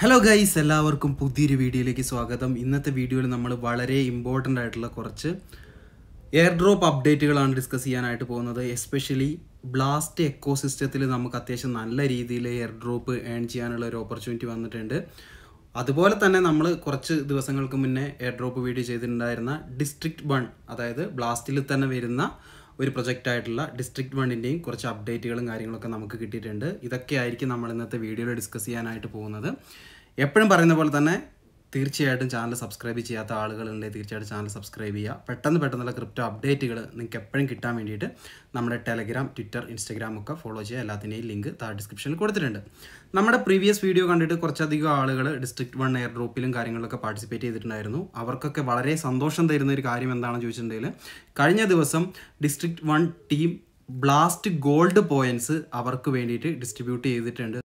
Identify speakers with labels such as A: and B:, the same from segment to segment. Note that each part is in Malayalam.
A: ഹലോ ഗൈസ്, എല്ലാവർക്കും പുതിയൊരു വീഡിയോയിലേക്ക് സ്വാഗതം. ഇന്നത്തെ വീഡിയോയിൽ നമ്മൾ വളരെ ഇമ്പോർട്ടൻ്റ് ആയിട്ടുള്ള കുറച്ച് എയർ ഡ്രോപ്പ് അപ്ഡേറ്റുകളാണ് ഡിസ്കസ് ചെയ്യാനായിട്ട് പോകുന്നത്. എസ്പെഷ്യലി ബ്ലാസ്റ്റ് എക്കോസിസ്റ്റത്തിൽ നമുക്ക് അത്യാവശ്യം നല്ല രീതിയിൽ എയർ ഡ്രോപ്പ് ഏൺ ചെയ്യാനുള്ള ഒരു ഓപ്പർച്യൂണിറ്റി വന്നിട്ടുണ്ട്. അതുപോലെ തന്നെ നമ്മൾ കുറച്ച് ദിവസങ്ങൾക്ക് മുന്നേ എയർ ഡ്രോപ്പ് വീഡിയോ ചെയ്തിട്ടുണ്ടായിരുന്ന ഡിസ്ട്രിക്ട് 1, അതായത് ബ്ലാസ്റ്റിൽ തന്നെ വരുന്ന ഒരു പ്രൊജക്റ്റായിട്ടുള്ള ഡിസ്ട്രിക്ട് 1ൻ്റെയും കുറച്ച് അപ്ഡേറ്റുകളും കാര്യങ്ങളൊക്കെ നമുക്ക് കിട്ടിയിട്ടുണ്ട്. ഇതൊക്കെ ആയിരിക്കും നമ്മൾ ഇന്നത്തെ വീഡിയോയിൽ ഡിസ്കസ് ചെയ്യാനായിട്ട് പോകുന്നത്. എപ്പോഴും പറയുന്ന പോലെ തന്നെ തീർച്ചയായിട്ടും ചാനൽ സബ്സ്ക്രൈബ് ചെയ്യാത്ത ആളുകളുണ്ടെങ്കിൽ തീർച്ചയായിട്ടും ചാനൽ സബ്സ്ക്രൈബ് ചെയ്യുക. പെട്ടെന്നുള്ള ക്രിപ്റ്റോ അപ്ഡേറ്റുകൾ നിങ്ങൾക്ക് എപ്പോഴും കിട്ടാൻ വേണ്ടിയിട്ട് നമ്മുടെ ടെലഗ്രാം, ട്വിറ്റർ, ഇൻസ്റ്റഗ്രാം ഒക്കെ ഫോളോ ചെയ്യുക. എല്ലാത്തിൻ്റെയും ലിങ്ക് താഴെ ഡിസ്ക്രിപ്ഷനിൽ കൊടുത്തിട്ടുണ്ട്. നമ്മുടെ പ്രീവിയസ് വീഡിയോ കണ്ടിട്ട് കുറച്ചധികം ആളുകൾ ഡിസ്ട്രിക്ട് 1 എയർ ഡ്രോപ്പിലും കാര്യങ്ങളിലൊക്കെ പാർട്ടിസിപ്പേറ്റ് ചെയ്തിട്ടുണ്ടായിരുന്നു. അവർക്കൊക്കെ വളരെ സന്തോഷം തരുന്ന ഒരു കാര്യം എന്താണെന്ന് ചോദിച്ചിട്ടുണ്ടെങ്കിൽ, കഴിഞ്ഞ ദിവസം district 1 team blast gold points അവർക്ക് വേണ്ടിയിട്ട് ഡിസ്ട്രിബ്യൂട്ട് ചെയ്തിട്ടുണ്ട്.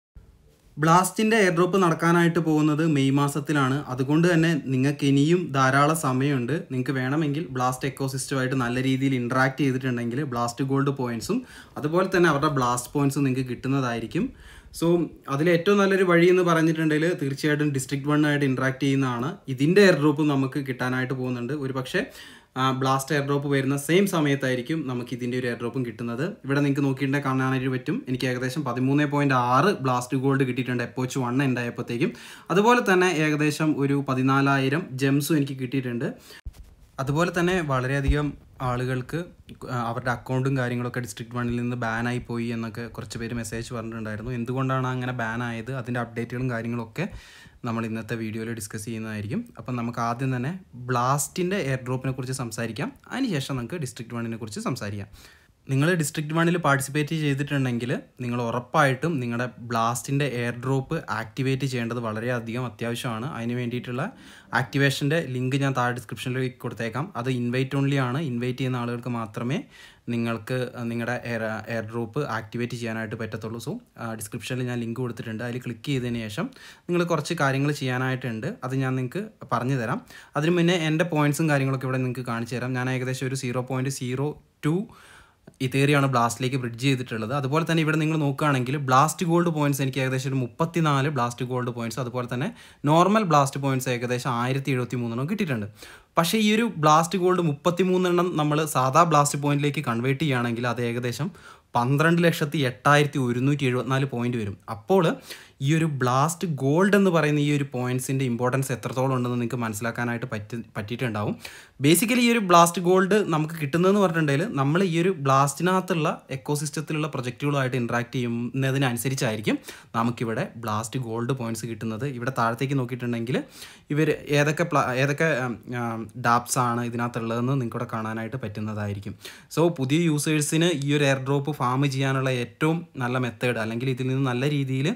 A: ബ്ലാസ്റ്റിൻ്റെ എയർ ഡ്രോപ്പ് നടക്കാനായിട്ട് പോകുന്നത് മെയ് മാസത്തിലാണ്. അതുകൊണ്ട് തന്നെ നിങ്ങൾക്ക് ഇനിയും ധാരാളം സമയമുണ്ട്. നിങ്ങൾക്ക് വേണമെങ്കിൽ ബ്ലാസ്റ്റ് എക്കോസിസ്റ്റമായിട്ട് നല്ല രീതിയിൽ ഇൻട്രാക്ട് ചെയ്തിട്ടുണ്ടെങ്കിൽ ബ്ലാസ്റ്റ് ഗോൾഡ് പോയിൻറ്റ്സും അതുപോലെ തന്നെ അവരുടെ ബ്ലാസ്റ്റ് പോയിൻറ്റ്സും നിങ്ങൾക്ക് കിട്ടുന്നതായിരിക്കും. സോ അതിൽ ഏറ്റവും നല്ലൊരു വഴി എന്ന് പറഞ്ഞിട്ടുണ്ടെങ്കിൽ തീർച്ചയായിട്ടും ഡിസ്ട്രിക്ട് 1 ആയിട്ട് ഇൻട്രാക്ട് ചെയ്യുന്നതാണ്. ഇതിൻ്റെ എയർ ഡ്രോപ്പ് നമുക്ക് കിട്ടാനായിട്ട് പോകുന്നുണ്ട്. ഒരു പക്ഷേ ബ്ലാസ്റ്റ് എയർ ഡ്രോപ്പ് വരുന്ന സെയിം സമയത്തായിരിക്കും നമുക്ക് ഇതിൻ്റെ ഒരു എയർ ഡ്രോപ്പും കിട്ടുന്നത്. ഇവിടെ നിങ്ങൾക്ക് നോക്കിയിട്ടുണ്ടെങ്കിൽ കാണാനായിട്ട് പറ്റും. എനിക്ക് ഏകദേശം 13.6 ബ്ലാസ്റ്റ് ഗോൾഡ് കിട്ടിയിട്ടുണ്ട് എപ്പോച്ച് 1 ഉണ്ടായപ്പോഴത്തേക്കും. അതുപോലെ തന്നെ ഏകദേശം ഒരു 14,000 ജെംസും എനിക്ക് കിട്ടിയിട്ടുണ്ട്. അതുപോലെ തന്നെ വളരെയധികം ആളുകൾക്ക് അവരുടെ അക്കൗണ്ടും കാര്യങ്ങളൊക്കെ ഡിസ്ട്രിക്ട് 1ൽ നിന്ന് ബാനായി പോയി എന്നൊക്കെ കുറച്ച് പേര് മെസ്സേജ് പറഞ്ഞിട്ടുണ്ടായിരുന്നു. എന്തുകൊണ്ടാണ് അങ്ങനെ ബാനായത്, അതിൻ്റെ അപ്ഡേറ്റുകളും കാര്യങ്ങളൊക്കെ നമ്മൾ ഇന്നത്തെ വീഡിയോയിൽ ഡിസ്കസ് ചെയ്യുന്നതായിരിക്കും. അപ്പം നമുക്ക് ആദ്യം തന്നെ ബ്ലാസ്റ്റിൻ്റെ എയർ ഡ്രോപ്പിനെ കുറിച്ച് സംസാരിക്കാം. അതിനുശേഷം നമുക്ക് ഡിസ്ട്രിക്ട് 1നെ കുറിച്ച് സംസാരിക്കാം. നിങ്ങൾ ഡിസ്ട്രിക്ട് 1ൽ പാർട്ടിസിപ്പേറ്റ് ചെയ്തിട്ടുണ്ടെങ്കിൽ നിങ്ങൾ ഉറപ്പായിട്ടും നിങ്ങളുടെ ബ്ലാസ്റ്റിൻ്റെ എയർ ഡ്രോപ്പ് ആക്ടിവേറ്റ് ചെയ്യേണ്ടത് വളരെയധികം അത്യാവശ്യമാണ്. അതിന് വേണ്ടിയിട്ടുള്ള ആക്ടിവേഷൻ്റെ ലിങ്ക് ഞാൻ താഴെ ഡിസ്ക്രിപ്ഷനിൽ കൊടുത്തേക്കാം. അത് ഇൻവൈറ്റ് ഓൺലി ആണ്. ഇൻവൈറ്റ് ചെയ്യുന്ന ആളുകൾക്ക് മാത്രമേ നിങ്ങൾക്ക് നിങ്ങളുടെ എയർ ഡ്രോപ്പ് ആക്ടിവേറ്റ് ചെയ്യാനായിട്ട് പറ്റത്തുള്ളൂ. സോ ഡിസ്ക്രിപ്ഷനിൽ ഞാൻ ലിങ്ക് കൊടുത്തിട്ടുണ്ട്. അതിൽ ക്ലിക്ക് ചെയ്തതിന് ശേഷം നിങ്ങൾ കുറച്ച് കാര്യങ്ങൾ ചെയ്യാനായിട്ടുണ്ട്. അത് ഞാൻ നിങ്ങൾക്ക് പറഞ്ഞു തരാം. അതിന് മുന്നേ എൻ്റെ പോയിൻറ്റ്സും കാര്യങ്ങളൊക്കെ ഇവിടെ നിങ്ങൾക്ക് കാണിച്ചു തരാം. ഞാൻ ഏകദേശം ഒരു 0.02 ഇതേറിയാണ് ബ്ലാസ്റ്റിലേക്ക് ബ്രിഡ്ജ് ചെയ്തിട്ടുള്ളത്. അതുപോലെ തന്നെ ഇവിടെ നിങ്ങൾ നോക്കുകയാണെങ്കിൽ ബ്ലാസ്റ്റ് ഗോൾഡ് പോയിൻറ്റ്സ് എനിക്ക് ഏകദേശം ഒരു 34 ബ്ലാസ്റ്റ് ഗോൾഡ് പോയിൻറ്റ്സ്, അതുപോലെ തന്നെ നോർമൽ ബ്ലാസ്റ്റ് പോയിൻറ്റ്സ് ഏകദേശം 1073 കിട്ടിയിട്ടുണ്ട്. പക്ഷേ ഈ ഒരു ബ്ലാസ്റ്റ് ഗോൾഡ് 33 നമ്മൾ സാധാ ബ്ലാസ്റ്റ് പോയിന്റിലേക്ക് കൺവേർട്ട് ചെയ്യുകയാണെങ്കിൽ അത് ഏകദേശം 12,08,174 പോയിന്റ് വരും. അപ്പോൾ ഈ ഒരു ബ്ലാസ്റ്റ് ഗോൾഡ് എന്ന് പറയുന്ന ഈ ഒരു പോയിൻറ്റ്സിൻ്റെ ഇമ്പോർട്ടൻസ് എത്രത്തോളം ഉണ്ടെന്ന് നിങ്ങൾക്ക് മനസ്സിലാക്കാനായിട്ട് പറ്റിയിട്ടുണ്ടാവും. ബേസിക്കലി ഈ ഒരു ബ്ലാസ്റ്റ് ഗോൾഡ് നമുക്ക് കിട്ടുന്നതെന്ന് പറഞ്ഞിട്ടുണ്ടെങ്കിൽ നമ്മൾ ഈ ഒരു ബ്ലാസ്റ്റിനകത്തുള്ള എക്കോസിസ്റ്റത്തിലുള്ള പ്രൊജക്റ്റുകളുമായിട്ട് ഇൻട്രാക്ട് ചെയ്യുന്നതിനനുസരിച്ചായിരിക്കും നമുക്കിവിടെ ബ്ലാസ്റ്റ് ഗോൾഡ് പോയിൻറ്റ്സ് കിട്ടുന്നത്. ഇവിടെ താഴത്തേക്ക് നോക്കിയിട്ടുണ്ടെങ്കിൽ ഇവർ ഏതൊക്കെ ഡാപ്സ് ആണ് ഇതിനകത്തുള്ളതെന്ന് നിങ്ങൾക്കിവിടെ കാണാനായിട്ട് പറ്റുന്നതായിരിക്കും. സോ പുതിയ യൂസേഴ്സിന് ഈ ഒരു എയർ ഡ്രോപ്പ് ഫാം ചെയ്യാനുള്ള ഏറ്റവും നല്ല മെത്തേഡ്, അല്ലെങ്കിൽ ഇതിൽ നിന്ന് നല്ല രീതിയിൽ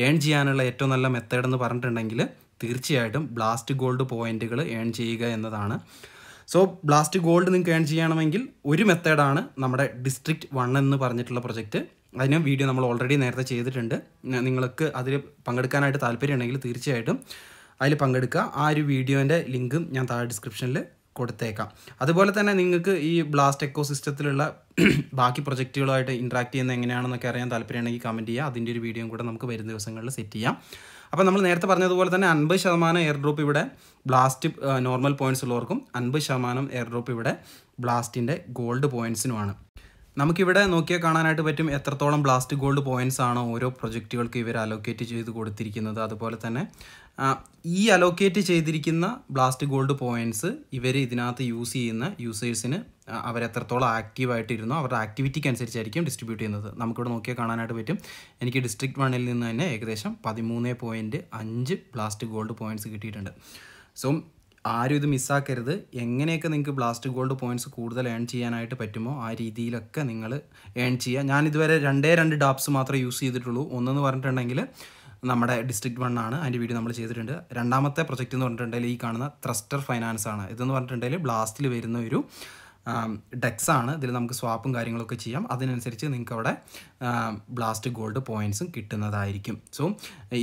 A: ഏൺ ചെയ്യാനുള്ള ഏറ്റവും നല്ല മെത്തേഡ് എന്ന് പറഞ്ഞിട്ടുണ്ടെങ്കിൽ തീർച്ചയായിട്ടും ബ്ലാസ്റ്റ് ഗോൾഡ് പോയിന്റുകൾ ഏൺ ചെയ്യുക എന്നതാണ്. സോ ബ്ലാസ്റ്റ് ഗോൾഡ് നിങ്ങൾക്ക് ഏൺ ചെയ്യണമെങ്കിൽ ഒരു മെത്തേഡാണ് നമ്മുടെ ഡിസ്ട്രിക്ട് 1 എന്ന് പറഞ്ഞിട്ടുള്ള പ്രൊജക്റ്റ്. അതിന് വീഡിയോ നമ്മൾ ഓൾറെഡി നേരത്തെ ചെയ്തിട്ടുണ്ട്. നിങ്ങൾക്ക് അതിൽ പങ്കെടുക്കാനായിട്ട് താല്പര്യമുണ്ടെങ്കിൽ തീർച്ചയായിട്ടും അതിൽ പങ്കെടുക്കുക. ആ ഒരു വീഡിയോൻ്റെ ലിങ്കും ഞാൻ താഴെ ഡിസ്ക്രിപ്ഷനിൽ കൊടുത്തേക്കാം. അതുപോലെ തന്നെ നിങ്ങൾക്ക് ഈ ബ്ലാസ്റ്റ് എക്കോസിസ്റ്റത്തിലുള്ള ബാക്കി പ്രൊജക്റ്റുകളുമായിട്ട് ഇൻട്രാക്ട് ചെയ്യുന്നത് എങ്ങനെയാണെന്നൊക്കെ അറിയാൻ താല്പര്യമുണ്ടെങ്കിൽ കമൻറ്റ് ചെയ്യുക. അതിൻ്റെ ഒരു വീഡിയോയും കൂടെ നമുക്ക് വരുന്ന ദിവസങ്ങളിൽ സെറ്റ് ചെയ്യാം. അപ്പോൾ നമ്മൾ നേരത്തെ പറഞ്ഞതുപോലെ തന്നെ 50% എയർ ഡ്രോപ്പ് ഇവിടെ ബ്ലാസ്റ്റ് നോർമൽ പോയിൻറ്റ്സ് ഉള്ളവർക്കും 50% എയർ ഡ്രോപ്പ് ഇവിടെ ബ്ലാസ്റ്റിൻ്റെ ഗോൾഡ് പോയിൻറ്റ്സിനുമാണ്. നമുക്കിവിടെ നോക്കിയാൽ കാണാനായിട്ട് പറ്റും എത്രത്തോളം ബ്ലാസ്റ്റ് ഗോൾഡ് പോയിൻറ്റ്സ് ആണോ ഓരോ പ്രൊജക്റ്റുകൾക്ക് ഇവർ അലോക്കേറ്റ് ചെയ്ത് കൊടുത്തിരിക്കുന്നത്. അതുപോലെ തന്നെ ഈ അലോക്കേറ്റ് ചെയ്തിരിക്കുന്ന ബ്ലാസ്റ്റ് ഗോൾഡ് പോയിൻറ്റ്സ് ഇവർ ഇതിനകത്ത് യൂസ് ചെയ്യുന്ന യൂസേഴ്സിന് അവരെത്രത്തോളം ആക്റ്റീവായിട്ടിരുന്നോ അവരുടെ ആക്ടിവിറ്റിക്ക് അനുസരിച്ചായിരിക്കും ഡിസ്ട്രിബ്യൂട്ട് ചെയ്യുന്നത്. നമുക്കിവിടെ നോക്കിയാൽ കാണാനായിട്ട് പറ്റും എനിക്ക് ഡിസ്ട്രിക്ട് 1ൽ നിന്ന് തന്നെ ഏകദേശം 13.5 ബ്ലാസ്റ്റ് ഗോൾഡ് പോയിൻറ്റ്സ് കിട്ടിയിട്ടുണ്ട്. സോ ആരും ഇത് മിസ്സാക്കരുത്. എങ്ങനെയൊക്കെ നിങ്ങൾക്ക് ബ്ലാസ്റ്റ് ഗോൾഡ് പോയിൻറ്റ്സ് കൂടുതൽ ഏൺ ചെയ്യാനായിട്ട് പറ്റുമോ ആ രീതിയിലൊക്കെ നിങ്ങൾ ഏൺ ചെയ്യുക. ഞാനിതുവരെ 2 ഡാപ്സ് മാത്രമേ യൂസ് ചെയ്തിട്ടുള്ളൂ. ഒന്നെന്ന് പറഞ്ഞിട്ടുണ്ടെങ്കിൽ നമ്മുടെ ഡിസ്ട്രിക്ട് 1 ആണ്, അതിൻ്റെ വീഡിയോ നമ്മൾ ചെയ്തിട്ടുണ്ട്. രണ്ടാമത്തെ പ്രൊജക്റ്റ് എന്ന് പറഞ്ഞിട്ടുണ്ടെങ്കിൽ ഈ കാണുന്ന ത്രസ്റ്റർ ഫൈനാൻസ് ആണ്. ഇതെന്ന് പറഞ്ഞിട്ടുണ്ടെങ്കിൽ ബ്ലാസ്റ്റിൽ വരുന്ന ഒരു ഡെക്സ് ആണ്. ഇതിൽ നമുക്ക് സ്വാപ്പും കാര്യങ്ങളൊക്കെ ചെയ്യാം. അതിനനുസരിച്ച് നിങ്ങൾക്ക് അവിടെ ബ്ലാസ്റ്റ് ഗോൾഡ് പോയിൻറ്റ്സും കിട്ടുന്നതായിരിക്കും. സോ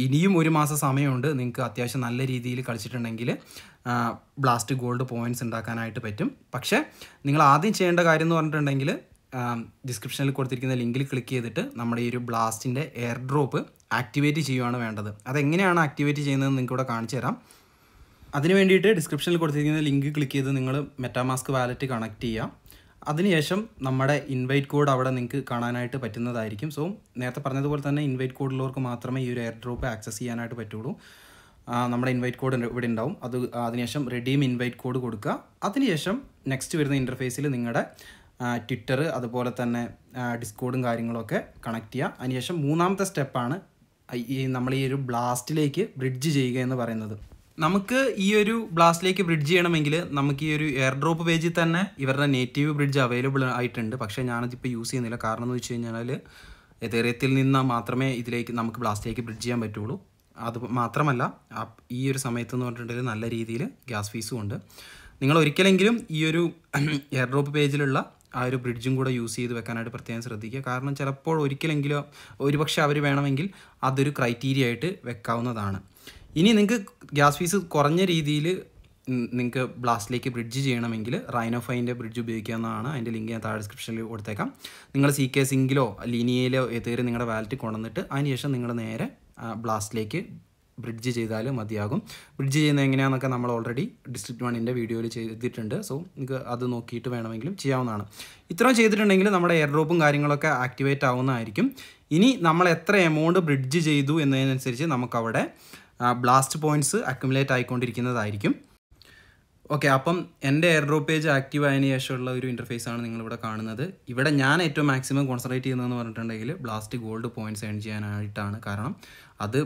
A: ഇനിയും ഒരു മാസം സമയമുണ്ട്. നിങ്ങൾക്ക് അത്യാവശ്യം നല്ല രീതിയിൽ കളിച്ചിട്ടുണ്ടെങ്കിൽ ബ്ലാസ്റ്റ് ഗോൾഡ് പോയിൻറ്റ്സ് ഉണ്ടാക്കാനായിട്ട് പറ്റും. പക്ഷേ നിങ്ങൾ ആദ്യം ചെയ്യേണ്ട കാര്യം എന്ന് പറഞ്ഞിട്ടുണ്ടെങ്കിൽ ഡിസ്ക്രിപ്ഷനിൽ കൊടുത്തിരിക്കുന്ന ലിങ്കിൽ ക്ലിക്ക് ചെയ്തിട്ട് നമ്മുടെ ഈ ഒരു ബ്ലാസ്റ്റിൻ്റെ എയർ ഡ്രോപ്പ് ആക്ടിവേറ്റ് ചെയ്യുകയാണ് വേണ്ടത്. അതെങ്ങനെയാണ് ആക്ടിവേറ്റ് ചെയ്യുന്നതെന്ന് നിങ്ങൾക്ക് ഇവിടെ കാണിച്ചു തരാം. അതിന് വേണ്ടിയിട്ട് ഡിസ്ക്രിപ്ഷനിൽ കൊടുത്തിരിക്കുന്ന ലിങ്ക് ക്ലിക്ക് ചെയ്ത് നിങ്ങൾ മെറ്റാമാസ്ക് വാലറ്റ് കണക്ട് ചെയ്യുക. അതിനുശേഷം നമ്മുടെ ഇൻവൈറ്റ് കോഡ് അവിടെ നിങ്ങൾക്ക് കാണാനായിട്ട് പറ്റുന്നതായിരിക്കും. സോ നേരത്തെ പറഞ്ഞതുപോലെ തന്നെ ഇൻവൈറ്റ് കോഡുള്ളവർക്ക് മാത്രമേ ഈ ഒരു എയർ ഡ്രോപ്പ് ആക്സസ് ചെയ്യാനായിട്ട് പറ്റുള്ളൂ. നമ്മുടെ ഇൻവൈറ്റ് കോഡ് ഇവിടെ ഉണ്ടാവും. അതിനുശേഷം റെഡീം ഇൻവൈറ്റ് കോഡ് കൊടുക്കുക. അതിനുശേഷം നെക്സ്റ്റ് വരുന്ന ഇൻ്റർഫേസിൽ നിങ്ങളുടെ ട്വിറ്റർ അതുപോലെ തന്നെ ഡിസ്കോഡും കാര്യങ്ങളൊക്കെ കണക്ട് ചെയ്യുക. അതിനുശേഷം മൂന്നാമത്തെ സ്റ്റെപ്പാണ് നമ്മൾ ഈ ഒരു ബ്ലാസ്റ്റിലേക്ക് ബ്രിഡ്ജ് ചെയ്യുക എന്ന് പറയുന്നത്. നമുക്ക് ഈ ഒരു ബ്ലാസ്റ്റിലേക്ക് ബ്രിഡ്ജ് ചെയ്യണമെങ്കിൽ നമുക്ക് ഈ ഒരു എയർ ഡ്രോപ്പ് പേജിൽ തന്നെ ഇവരുടെ നേറ്റീവ് ബ്രിഡ്ജ് അവൈലബിൾ ആയിട്ടുണ്ട്. പക്ഷേ ഞാനതിപ്പോൾ യൂസ് ചെയ്യുന്നില്ല. കാരണം എന്ന് വെച്ച് കഴിഞ്ഞാൽ എതേറിയത്തിൽ നിന്ന് മാത്രമേ ഇതിലേക്ക് നമുക്ക് ബ്ലാസ്റ്റിലേക്ക് ബ്രിഡ്ജ് ചെയ്യാൻ പറ്റുള്ളൂ. അത് മാത്രമല്ല ഈ ഒരു സമയത്ത് എന്ന് പറഞ്ഞിട്ടുണ്ടെങ്കിൽ നല്ല രീതിയിൽ ഗ്യാസ് ഫീസും ഉണ്ട്. നിങ്ങൾ ഒരിക്കലെങ്കിലും ഈ ഒരു എയർ ഡ്രോപ്പ് പേജിലുള്ള ആ ഒരു ബ്രിഡ്ജും കൂടെ യൂസ് ചെയ്ത് വെക്കാനായിട്ട് പ്രത്യേകം ശ്രദ്ധിക്കുക. കാരണം ചിലപ്പോൾ ഒരിക്കലെങ്കിലും ഒരുപക്ഷെ അവർ വേണമെങ്കിൽ അതൊരു ക്രൈറ്റീരിയ ആയിട്ട് വെക്കാവുന്നതാണ്. ഇനി നിങ്ങൾക്ക് ഗ്യാസ് ഫീസ് കുറഞ്ഞ രീതിയിൽ നിങ്ങൾക്ക് ബ്ലാസ്റ്റിലേക്ക് ബ്രിഡ്ജ് ചെയ്യണമെങ്കിൽ റൈനോഫൈൻ്റെ ബ്രിഡ്ജ് ഉപയോഗിക്കാവുന്നതാണ്. അതിൻ്റെ ലിങ്ക് ഞാൻ താഴെ ഡിസ്ക്രിപ്ഷനിൽ കൊടുത്തേക്കാം. നിങ്ങൾ CK സിങ്കിലോ ലീനിയയിലോ ഏതെങ്കിലും നിങ്ങളുടെ വാലറ്റ് കൊണ്ടുവന്നിട്ട് അതിനുശേഷം നിങ്ങൾ നേരെ ബ്ലാസ്റ്റിലേക്ക് ബ്രിഡ്ജ് ചെയ്താൽ മതിയാകും. ബ്രിഡ്ജ് ചെയ്യുന്നത് എങ്ങനെയാണെന്നൊക്കെ നമ്മൾ ഓൾറെഡി ഡിസ്ട്രിക്ട് 1ൻ്റെ വീഡിയോയിൽ ചെയ്തിട്ടുണ്ട്. സോ നിങ്ങൾക്ക് അത് നോക്കിയിട്ട് വേണമെങ്കിലും ചെയ്യാവുന്നതാണ്. ഇത്രയും ചെയ്തിട്ടുണ്ടെങ്കിൽ നമ്മുടെ എയർ ഡ്രോപ്പും കാര്യങ്ങളൊക്കെ ആക്ടിവേറ്റ് ആവുന്നതായിരിക്കും. ഇനി നമ്മൾ എത്ര എമൗണ്ട് ബ്രിഡ്ജ് ചെയ്തു എന്നതിനനുസരിച്ച് നമുക്കവിടെ ബ്ലാസ്റ്റ് പോയിൻറ്റ്സ് അക്യുമുലേറ്റ് ആയിക്കൊണ്ടിരിക്കുന്നതായിരിക്കും. ഓക്കെ, അപ്പം എൻ്റെ എയർ ഡ്രോപ്പ് പേജ് ആക്റ്റീവ് ആയതിനു ശേഷമുള്ള ഒരു ഇൻ്റർഫേസാണ് നിങ്ങളിവിടെ കാണുന്നത്. ഇവിടെ ഞാൻ ഏറ്റവും മാക്സിമം കോൺസെൻട്രേറ്റ് ചെയ്യുന്നതെന്ന് പറഞ്ഞിട്ടുണ്ടെങ്കിൽ ബ്ലാസ്റ്റ് ഗോൾഡ് പോയിൻറ്റ്സ് ഏൺ ചെയ്യാനായിട്ടാണ്. കാരണം അത്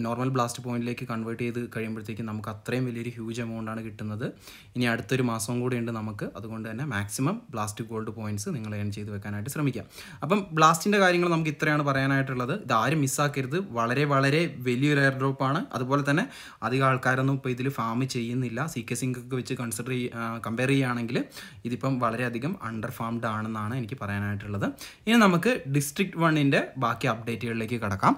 A: നോർമൽ ബ്ലാസ്റ്റ് പോയിന്റിലേക്ക് കൺവേർട്ട് ചെയ്ത് കഴിയുമ്പോഴത്തേക്കും നമുക്ക് അത്രയും വലിയൊരു ഹ്യൂജ് എമൗണ്ടാണ് കിട്ടുന്നത്. ഇനി അടുത്തൊരു മാസം കൂടി ഉണ്ട് നമുക്ക്. അതുകൊണ്ട് തന്നെ മാക്സിമം ബ്ലാസ്റ്റ് ഗോൾഡ് പോയിൻറ്റ്സ് നിങ്ങൾ ഏൺ ചെയ്ത് വെക്കാനായിട്ട് ശ്രമിക്കാം. അപ്പം ബ്ലാസ്റ്റിൻ്റെ കാര്യങ്ങൾ നമുക്ക് ഇത്രയാണ് പറയാനായിട്ടുള്ളത്. ഇതാരും മിസ്സാക്കരുത്. വളരെ വളരെ വലിയൊരു എയർ ഡ്രോപ്പാണ്. അതുപോലെ തന്നെ അധികം ആൾക്കാരൊന്നും ഇപ്പോൾ ഇതിൽ ഫാം ചെയ്യുന്നില്ല. CK സിങ്കൊക്കെ വെച്ച് കമ്പയർ ചെയ്യുകയാണെങ്കിൽ ഇതിപ്പം വളരെയധികം അണ്ടർ ഫാംഡ് ആണെന്നാണ് എനിക്ക് പറയാനായിട്ടുള്ളത്. ഇനി നമുക്ക് ഡിസ്ട്രിക്ട് 1ൻ്റെ ബാക്കി അപ്ഡേറ്റുകളിലേക്ക് കടക്കാം.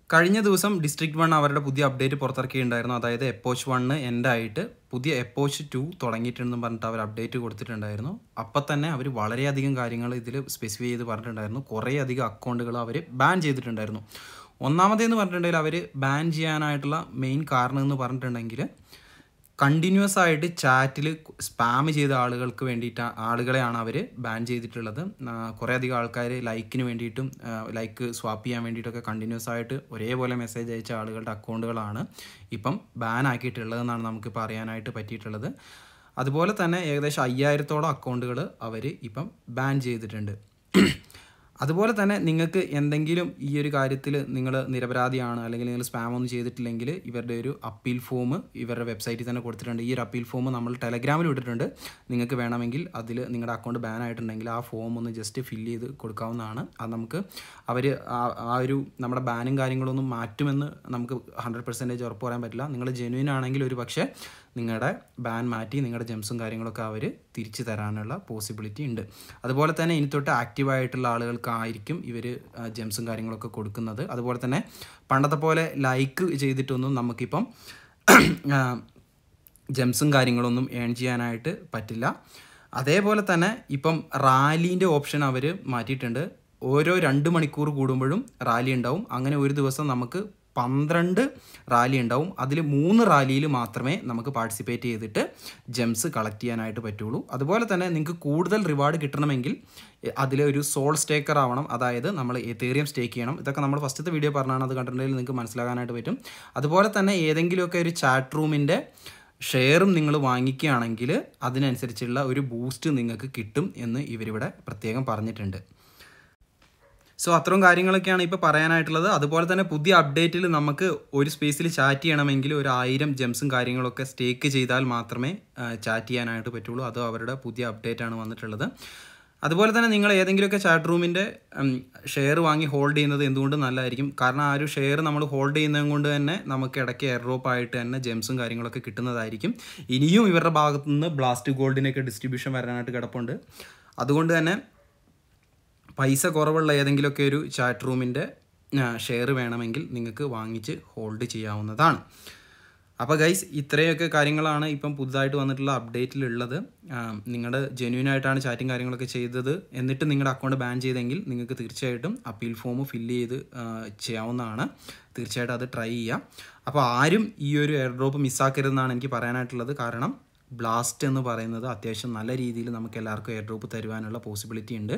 A: കഴിഞ്ഞ ദിവസം ഡിസ്ട്രിക്ട് 1 അവരുടെ പുതിയ അപ്ഡേറ്റ് പുറത്തിറക്കിയിട്ടുണ്ടായിരുന്നു. അതായത് എപ്പോച്ച് 1 എൻഡ് ആയിട്ട് പുതിയ എപ്പോച്ച് 2 തുടങ്ങിയിട്ടുണ്ടെന്ന് പറഞ്ഞിട്ട് അവർ അപ്ഡേറ്റ് കൊടുത്തിട്ടുണ്ടായിരുന്നു. അപ്പം തന്നെ അവർ വളരെയധികം കാര്യങ്ങൾ ഇതിൽ സ്പെസിഫൈ ചെയ്ത് പറഞ്ഞിട്ടുണ്ടായിരുന്നു. കുറേയധികം അക്കൗണ്ടുകൾ അവർ ബാൻ ചെയ്തിട്ടുണ്ടായിരുന്നു. ഒന്നാമതേന്ന് പറഞ്ഞിട്ടുണ്ടെങ്കിൽ അവർ ബാൻ ചെയ്യാനായിട്ടുള്ള മെയിൻ കാരണം എന്ന് പറഞ്ഞിട്ടുണ്ടെങ്കിൽ കണ്ടിന്യൂസ് ആയിട്ട് ചാറ്റിൽ സ്പാം ചെയ്ത ആളുകളെയാണ് അവർ ബാൻ ചെയ്തിട്ടുള്ളത്. കുറേയധികം ആൾക്കാർ ലൈക്കിന് വേണ്ടിയിട്ടും ലൈക്ക് സ്വാപ്പ് ചെയ്യാൻ വേണ്ടിയിട്ടൊക്കെ കണ്ടിന്യൂസ് ആയിട്ട് ഒരേപോലെ മെസ്സേജ് അയച്ച ആളുകളുടെ അക്കൗണ്ടുകളാണ് ഇപ്പം ബാൻ ആക്കിയിട്ടുള്ളതെന്നാണ് നമുക്കിപ്പോൾ അറിയാനായിട്ട് പറ്റിയിട്ടുള്ളത്. അതുപോലെ തന്നെ ഏകദേശം 5000-ഓളം അക്കൗണ്ടുകൾ അവർ ഇപ്പം ബാൻ ചെയ്തിട്ടുണ്ട്. അതുപോലെ തന്നെ നിങ്ങൾക്ക് എന്തെങ്കിലും ഈ ഒരു കാര്യത്തിൽ നിങ്ങൾ നിരപരാധിയാണ് അല്ലെങ്കിൽ നിങ്ങൾ സ്പാം ഒന്നും ചെയ്തിട്ടില്ലെങ്കിൽ ഇവരുടെ ഒരു അപ്പീൽ ഫോം ഇവരുടെ വെബ്സൈറ്റിൽ തന്നെ കൊടുത്തിട്ടുണ്ട്. ഈ ഒരു അപ്പീൽ ഫോം നമ്മൾ ടെലഗ്രാമിൽ ഇട്ടിട്ടുണ്ട്. നിങ്ങൾക്ക് വേണമെങ്കിൽ അതിൽ നിങ്ങളുടെ അക്കൗണ്ട് ബാൻ ആയിട്ടുണ്ടെങ്കിൽ ആ ഫോം ഒന്ന് ജസ്റ്റ് ഫില്ല് ചെയ്ത് കൊടുക്കാവുന്നതാണ്. അത് നമുക്ക് അവർ ആ ഒരു നമ്മുടെ ബാനും കാര്യങ്ങളൊന്നും മാറ്റുമെന്ന് നമുക്ക് 100% ഉറപ്പ് പറയാൻ പറ്റില്ല. നിങ്ങൾ ജെന്യുവൻ ആണെങ്കിൽ ഒരു പക്ഷേ നിങ്ങളുടെ ബാൻ മാറ്റി നിങ്ങളുടെ ജെംസും കാര്യങ്ങളൊക്കെ അവർ തിരിച്ചു തരാനുള്ള പോസിബിലിറ്റി ഉണ്ട്. അതുപോലെ തന്നെ ഇനി തൊട്ട് ആക്റ്റീവായിട്ടുള്ള ആളുകൾക്കായിരിക്കും ഇവർ ജെംസും കാര്യങ്ങളൊക്കെ കൊടുക്കുന്നത്. അതുപോലെ തന്നെ പണ്ടത്തെ പോലെ ലൈക്ക് ചെയ്തിട്ടൊന്നും നമുക്കിപ്പം ജെംസും കാര്യങ്ങളൊന്നും ഏൺ ചെയ്യാനായിട്ട് പറ്റില്ല. അതേപോലെ തന്നെ ഇപ്പം റാലീൻ്റെ ഓപ്ഷൻ അവർ മാറ്റിയിട്ടുണ്ട്. ഓരോ 2 മണിക്കൂർ കൂടുമ്പോഴും റാലി ഉണ്ടാവും. അങ്ങനെ ഒരു ദിവസം നമുക്ക് 12 റാലി ഉണ്ടാവും. അതിൽ 3 റാലിയിൽ മാത്രമേ നമുക്ക് പാർട്ടിസിപ്പേറ്റ് ചെയ്തിട്ട് ജെംസ് കളക്ട് ചെയ്യാനായിട്ട് പറ്റുള്ളൂ. അതുപോലെ തന്നെ നിങ്ങൾക്ക് കൂടുതൽ റിവാർഡ് കിട്ടണമെങ്കിൽ അതിലൊരു സോൾ സ്റ്റേക്കർ ആവണം. അതായത് നമ്മൾ എതേറിയം സ്റ്റേക്ക് ചെയ്യണം. ഇതൊക്കെ നമ്മൾ ഫസ്റ്റത്തെ വീഡിയോ പറഞ്ഞാണ്. അത് കണ്ടിട്ടുണ്ടെങ്കിൽ നിങ്ങൾക്ക് മനസ്സിലാകാനായിട്ട് പറ്റും. അതുപോലെ തന്നെ ഏതെങ്കിലുമൊക്കെ ഒരു ചാറ്റ് റൂമിൻ്റെ ഷെയറും നിങ്ങൾ വാങ്ങിക്കുകയാണെങ്കിൽ അതിനനുസരിച്ചുള്ള ഒരു ബൂസ്റ്റ് നിങ്ങൾക്ക് കിട്ടും എന്ന് ഇവരിവിടെ പ്രത്യേകം പറഞ്ഞിട്ടുണ്ട്. സോ അത്രയും കാര്യങ്ങളൊക്കെയാണ് ഇപ്പോൾ പറയാനായിട്ടുള്ളത്. അതുപോലെ തന്നെ പുതിയ അപ്ഡേറ്റിൽ നമുക്ക് ഒരു സ്പേസിൽ ചാറ്റ് ചെയ്യണമെങ്കിൽ 1000 ജെംസും കാര്യങ്ങളൊക്കെ സ്റ്റേക്ക് ചെയ്താൽ മാത്രമേ ചാറ്റ് ചെയ്യാനായിട്ട് പറ്റുള്ളൂ. അത് അവരുടെ പുതിയ അപ്ഡേറ്റാണ് വന്നിട്ടുള്ളത്. അതുപോലെ തന്നെ നിങ്ങൾ ഏതെങ്കിലുമൊക്കെ ചാറ്റ് റൂമിൻ്റെ ഷെയർ വാങ്ങി ഹോൾഡ് ചെയ്യുന്നത് എന്തുകൊണ്ട് നല്ലതായിരിക്കും. കാരണം ആ ഒരു ഷെയർ നമ്മൾ ഹോൾഡ് ചെയ്യുന്നത് കൊണ്ട് തന്നെ നമുക്ക് ഇടയ്ക്ക് എയർ ഡ്രോപ്പ് ആയിട്ട് തന്നെ ജെംസും കാര്യങ്ങളൊക്കെ കിട്ടുന്നതായിരിക്കും. ഇനിയും ഇവരുടെ ഭാഗത്തു നിന്ന് ബ്ലാസ്റ്റ് ഗോൾഡിനൊക്കെ ഡിസ്ട്രിബ്യൂഷൻ വരാനായിട്ട് കിടപ്പുണ്ട്. അതുകൊണ്ട് തന്നെ പൈസ കുറവുള്ള ഏതെങ്കിലുമൊക്കെ ഒരു ചാറ്റ് റൂമിൻ്റെ ഷെയർ വേണമെങ്കിൽ നിങ്ങൾക്ക് വാങ്ങിച്ച് ഹോൾഡ് ചെയ്യാവുന്നതാണ്. അപ്പോൾ ഗൈസ് ഇത്രയൊക്കെ കാര്യങ്ങളാണ് ഇപ്പം പുതുതായിട്ട് വന്നിട്ടുള്ള അപ്ഡേറ്റിലുള്ളത്. നിങ്ങൾ ജെന്യൂനായിട്ടാണ് ചാറ്റും കാര്യങ്ങളൊക്കെ ചെയ്തത് എന്നിട്ട് നിങ്ങളുടെ അക്കൗണ്ട് ബാൻ ചെയ്തെങ്കിൽ നിങ്ങൾക്ക് തീർച്ചയായിട്ടും അപ്പീൽ ഫോം ഫില്ല് ചെയ്ത് ചെയ്യാവുന്നതാണ്. തീർച്ചയായിട്ടും അത് ട്രൈ ചെയ്യാം. അപ്പോൾ ആരും ഈ ഒരു എയർ ഡ്രോപ്പ് മിസ്സാക്കരുതെന്നാണ് എനിക്ക് പറയാനായിട്ടുള്ളത്. കാരണം ബ്ലാസ്റ്റ് എന്ന് പറയുന്നത് അത്യാവശ്യം നല്ല രീതിയിൽ നമുക്ക് എല്ലാവർക്കും എയർ ഡ്രോപ്പ് തരുവാനുള്ള പോസിബിലിറ്റി ഉണ്ട്.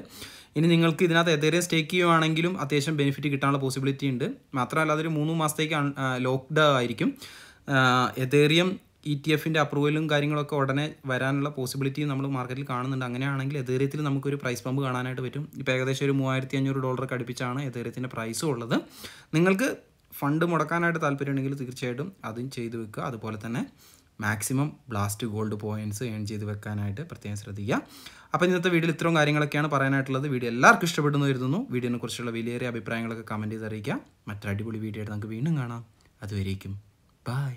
A: ഇനി നിങ്ങൾക്ക് ഇതിനകത്ത് എതേറിയം സ്റ്റേക്ക് ചെയ്യുവാണെങ്കിലും അത്യാവശ്യം ബെനിഫിറ്റ് കിട്ടാനുള്ള പോസിബിലിറ്റി ഉണ്ട്. മാത്രമല്ല അതൊരു 3 മാസത്തേക്ക് ലോക്ക്ഡ് ആയിരിക്കും. എതേറിയം ETF-ൻ്റെ അപ്രൂവലും കാര്യങ്ങളൊക്കെ ഉടനെ വരാനുള്ള പോസിബിലിറ്റി നമ്മൾ മാർക്കറ്റിൽ കാണുന്നുണ്ട്. അങ്ങനെയാണെങ്കിൽ എതേറിയത്തിൽ നമുക്കൊരു പ്രൈസ് പമ്പ് കാണാനായിട്ട് പറ്റും. ഇപ്പോൾ ഏകദേശം ഒരു $3500 അടുപ്പിച്ചാണ് എതേറിയത്തിൻ്റെ പ്രൈസും ഉള്ളത്. നിങ്ങൾക്ക് ഫണ്ട് മുടക്കാനായിട്ട് താല്പര്യമുണ്ടെങ്കിൽ തീർച്ചയായിട്ടും അതും ചെയ്തു വെക്കുക. അതുപോലെ തന്നെ maximum blast gold points earn ചെയ്ത് വെക്കാനായിട്ട് പ്രത്യേകം ശ്രദ്ധിക്കുക. അപ്പോൾ ഇന്നത്തെ വീഡിയോയിൽ ഇത്രയും കാര്യങ്ങളൊക്കെയാണ് പറയാനായിട്ടുള്ളത്. വീഡിയോ എല്ലാവർക്കും ഇഷ്ടപ്പെടുന്നു കരുതുന്നു. വീഡിയോനെ കുറിച്ചുള്ള വിലയേറിയ അഭിപ്രായങ്ങളൊക്കെ കമൻറ്റ് ചെയ്ത് അറിയിക്കുക. മറ്റൊരു അടിപൊളി വീഡിയോ ആയിട്ട് നമുക്ക് വീണ്ടും കാണാം. അതുവരേക്കും ബൈ.